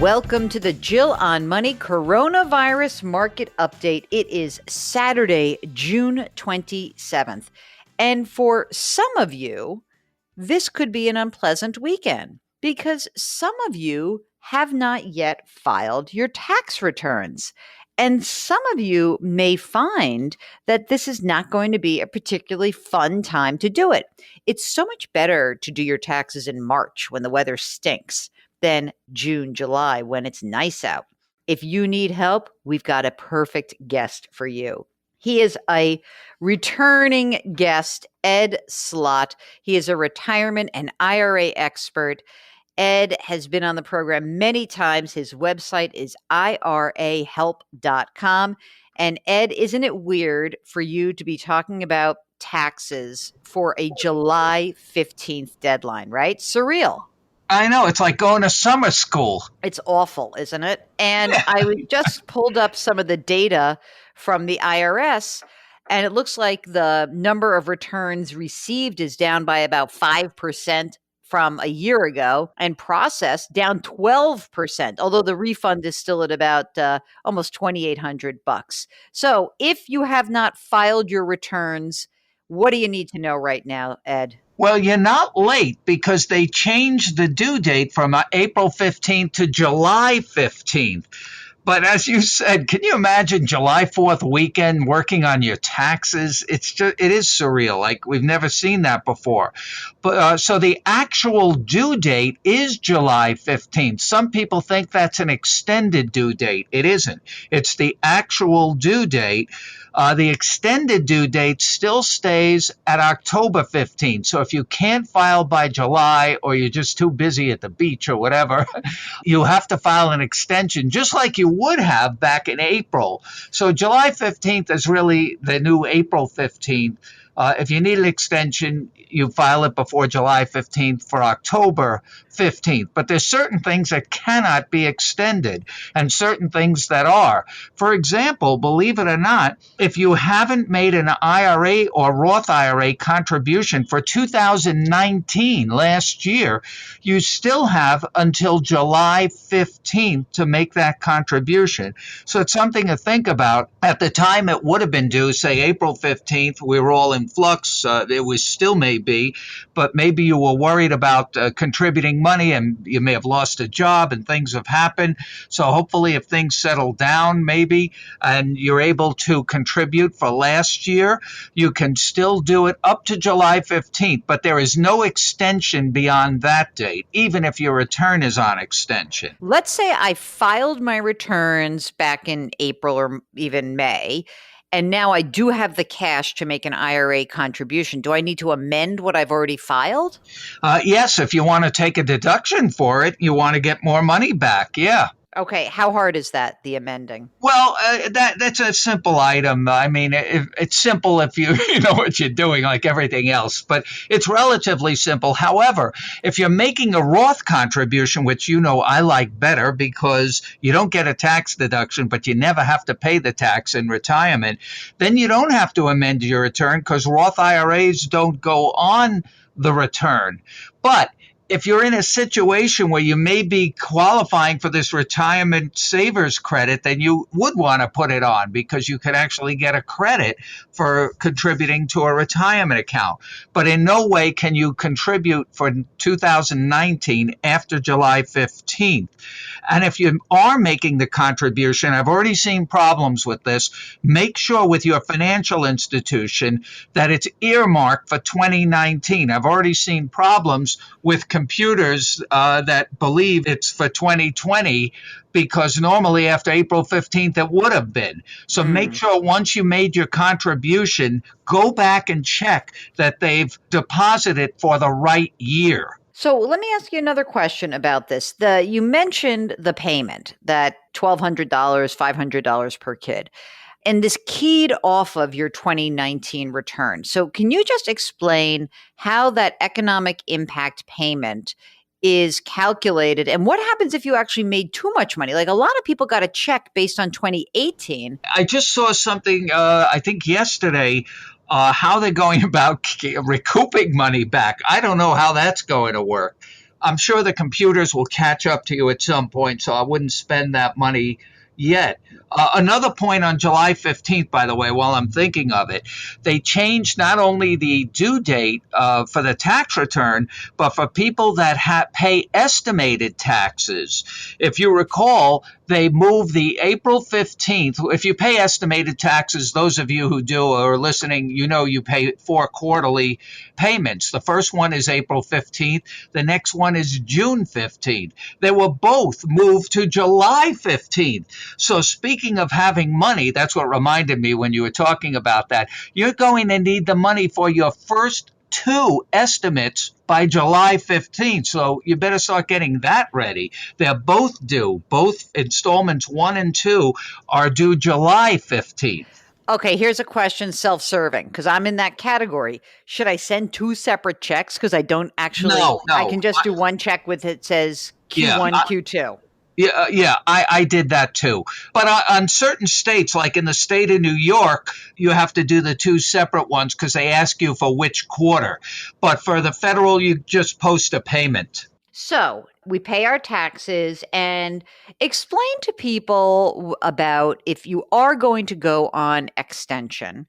Welcome to the Jill on Money Coronavirus Market Update. It is Saturday, June 27th. And for some of you, this could be an unpleasant weekend because some of you have not yet filed your tax returns. And some of you may find that this is not going to be a particularly fun time to do it. It's so much better to do your taxes in March when the weather stinks than June, July when it's nice out. If you need help, we've got a perfect guest for you. He is a returning guest, Ed Slott. He is a retirement and IRA expert. Ed has been on the program many times. His website is irahelp.com. And Ed, isn't it weird for you to be talking about taxes for a July 15th deadline, right? Surreal. I know. It's like going to summer school. It's awful, isn't it? And I just pulled up some of the data from the IRS, and it looks like the number of returns received is down by about 5% from a year ago, and processed down 12%, although the refund is still at about almost $2,800. So if you have not filed your returns, what do you need to know right now, Ed? Well, you're not late because they changed the due date from April 15th to July 15th. But as you said, can you imagine July 4th weekend working on your taxes? It is surreal. Like we've never seen that before. But so the actual due date is July 15th. Some people think that's an extended due date. It isn't. It's the actual due date. The extended due date still stays at October 15th. So if you can't file by July or you're just too busy at the beach or whatever, you have to file an extension just like you would have back in April. So July 15th is really the new April 15th. If you need an extension, you file it before July 15th for October 15th. But there's certain things that cannot be extended and certain things that are. For example, believe it or not, if you haven't made an IRA or Roth IRA contribution for 2019, last year, you still have until July 15th to make that contribution. So it's something to think about. At the time it would have been due, say April 15th, we were all in flux. It was still may be, but maybe you were worried about contributing money and you may have lost a job and things have happened. So hopefully if things settle down maybe and you're able to contribute for last year, you can still do it up to July 15th, but there is no extension beyond that date, even if your return is on extension. Let's say I filed my returns back in April or even May, and now I do have the cash to make an IRA contribution. Do I need to amend what I've already filed? Yes, if you want to take a deduction for it, you want to get more money back. Yeah. Okay. How hard is that, the amending? Well, that's a simple item. I mean, it's simple if you know what you're doing, like everything else, but it's relatively simple. However, if you're making a Roth contribution, which I like better because you don't get a tax deduction, but you never have to pay the tax in retirement, then you don't have to amend your return because Roth IRAs don't go on the return. But if you're in a situation where you may be qualifying for this retirement savers credit, then you would want to put it on because you could actually get a credit for contributing to a retirement account. But in no way can you contribute for 2019 after July 15th. And if you are making the contribution, I've already seen problems with this, make sure with your financial institution that it's earmarked for 2019. I've already seen problems with computers that believe it's for 2020 because normally after April 15th it would have been. So make sure once you made your contribution, go back and check that they've deposited for the right year. So let me ask you another question about this. You mentioned the payment, that $1,200, $500 per kid. And this keyed off of your 2019 return. So can you just explain how that economic impact payment is calculated and what happens if you actually made too much money? Like a lot of people got a check based on 2018. I just saw something, I think yesterday, how they're going about recouping money back. I don't know how that's going to work. I'm sure the computers will catch up to you at some point, so I wouldn't spend that money yet. Another point on July 15th, by the way, while I'm thinking of it, they changed not only the due date for the tax return, but for people that pay estimated taxes. If you recall, they moved the April 15th. If you pay estimated taxes, those of you who do or are listening, you know you pay 4 quarterly payments. The first one is April 15th. The next one is June 15th. They were both moved to July 15th. So speaking of having money, that's what reminded me when you were talking about that. You're going to need the money for your first two estimates by July 15th. So you better start getting that ready. They're both due. Both installments 1 and 2 are due July 15th. Okay, here's a question self-serving because I'm in that category. Should I send two separate checks? Because I don't actually, No, I no. can just do one check with it says Yeah, Q1, Q2. yeah, I did that too. But on certain states, like in the state of New York, you have to do the two separate ones because they ask you for which quarter. But for the federal, you just post a payment. So we pay our taxes and explain to people about if you are going to go on extension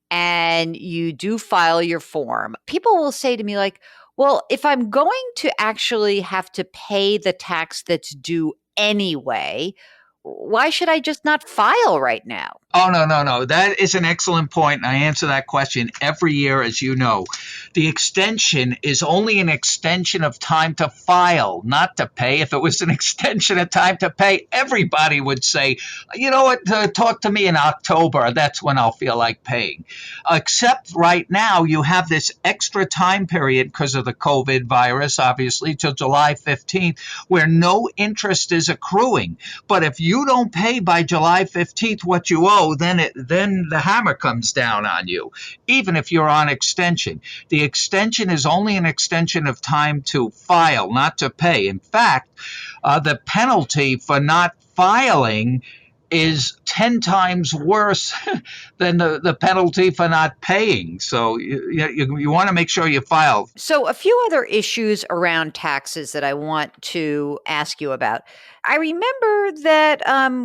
and you do file your form. People will say to me, like, well, if I'm going to actually have to pay the tax that's due anyway, why should I just not file right now? Oh, no, no, no. That is an excellent point, and I answer that question every year, as you know. The extension is only an extension of time to file, not to pay. If it was an extension of time to pay, everybody would say, you know what, talk to me in October. That's when I'll feel like paying. Except right now, you have this extra time period because of the COVID virus, obviously, till July 15th, where no interest is accruing. But if you don't pay by July 15th what you owe, then the hammer comes down on you, even if you're on extension. The extension is only an extension of time to file, not to pay. In fact, the penalty for not filing is 10 times worse than the penalty for not paying. So you want to make sure you file. So, a few other issues around taxes that I want to ask you about. I remember that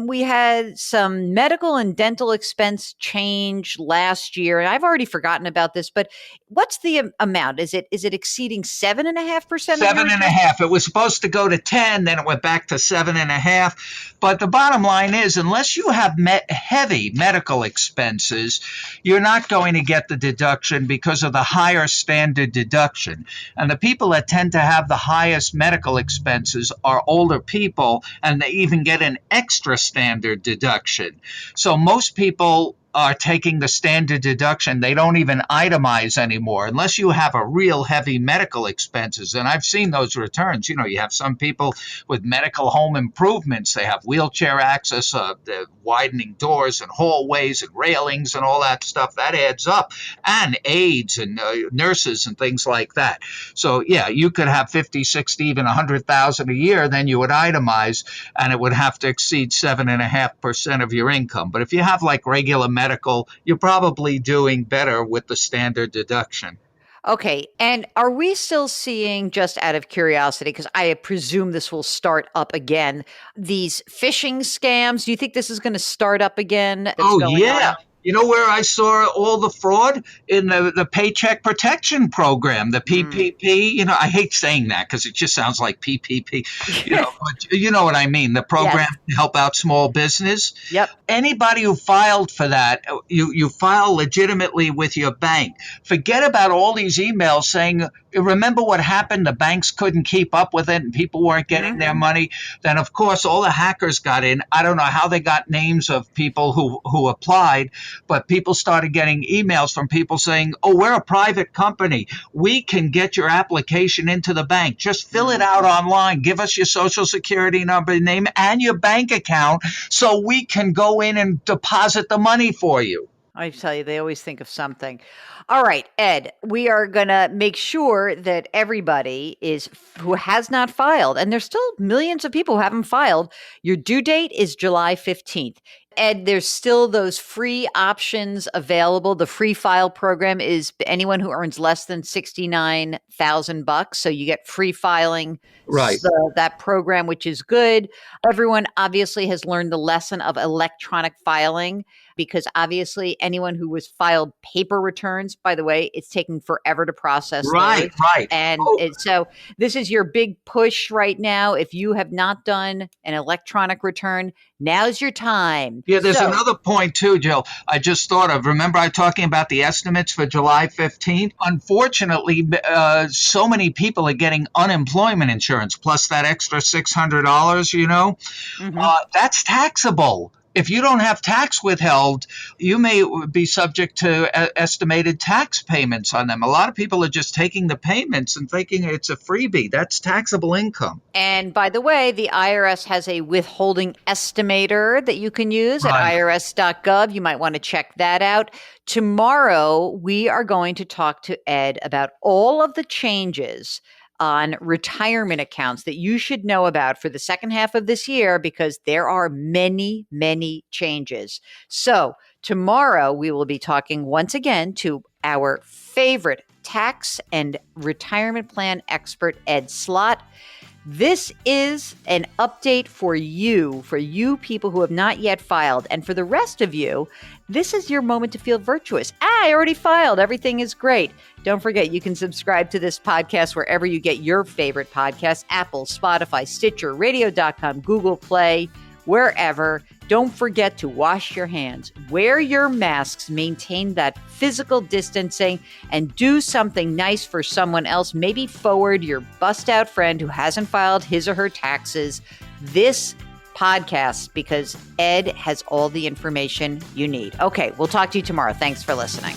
we had some medical and dental expense change last year, and I've already forgotten about this. But what's the amount? Is it exceeding 7.5% of your Seven and a return? half. It was supposed to go to 10, then it went back to 7.5. But the bottom line is, unless you have heavy medical expenses, you're not going to get the deduction because of the higher standard deduction. And the people that tend to have the highest medical expenses are older people, and they even get an extra standard deduction. So most people are taking the standard deduction. They don't even itemize anymore unless you have a real heavy medical expenses. And I've seen those returns. You know, you have some people with medical home improvements. They have wheelchair access, the widening doors and hallways and railings and all that stuff. That adds up. And aides and nurses and things like that. So, yeah, you could have 50, 60, even 100,000 a year. Then you would itemize and it would have to exceed 7.5% of your income. But if you have like regular medical, you're probably doing better with the standard deduction. Okay. And are we still seeing, just out of curiosity, because I presume this will start up again, these phishing scams? Do you think this is going to start up again that's Oh, going yeah. on? You know where I saw all the fraud? In the Paycheck Protection Program, the Mm. PPP. You know, I hate saying that because it just sounds like PPP. But you know what I mean. The program Yes. to help out small business. Yep. Anybody who filed for that, you file legitimately with your bank. Forget about all these emails saying, remember what happened? The banks couldn't keep up with it and people weren't getting their money. Then, of course, all the hackers got in. I don't know how they got names of people who applied, but people started getting emails from people saying, oh, we're a private company. We can get your application into the bank. Just fill it out online. Give us your social security number, name, and your bank account so we can go in and deposit the money for you. I tell you, they always think of something. All right, Ed, we are going to make sure that everybody is who has not filed, and there's still millions of people who haven't filed. Your due date is July 15th. Ed, there's still those free options available. The free file program is anyone who earns less than $69,000. So you get free filing. Right. That program, which is good. Everyone obviously has learned the lesson of electronic filing because obviously anyone who was filed paper returns, by the way, it's taking forever to process those. Right. And Oh, so this is your big push right now. If you have not done an electronic return, now's your time. yeah, there's So, another point too, Jill. I just thought of. Remember, I talking about the estimates for July 15th? Unfortunately, so many people are getting unemployment insurance plus that extra $600. mhm. That's taxable. If you don't have tax withheld, you may be subject to estimated tax payments on them. A lot of people are just taking the payments and thinking it's a freebie. That's taxable income. And by the way, the IRS has a withholding estimator that you can use at Right. irs.gov. You might want to check that out. Tomorrow, we are going to talk to Ed about all of the changes on retirement accounts that you should know about for the second half of this year because there are many, many changes. So, tomorrow we will be talking once again to our favorite tax and retirement plan expert, Ed Slott. This is an update for you people who have not yet filed. And for the rest of you, this is your moment to feel virtuous. I already filed. Everything is great. Don't forget, you can subscribe to this podcast wherever you get your favorite podcasts: Apple, Spotify, Stitcher, radio.com, Google Play, wherever. Don't forget to wash your hands, wear your masks, maintain that physical distancing, and do something nice for someone else. Maybe forward your bust out friend who hasn't filed his or her taxes this podcast because Ed has all the information you need. Okay, we'll talk to you tomorrow. Thanks for listening.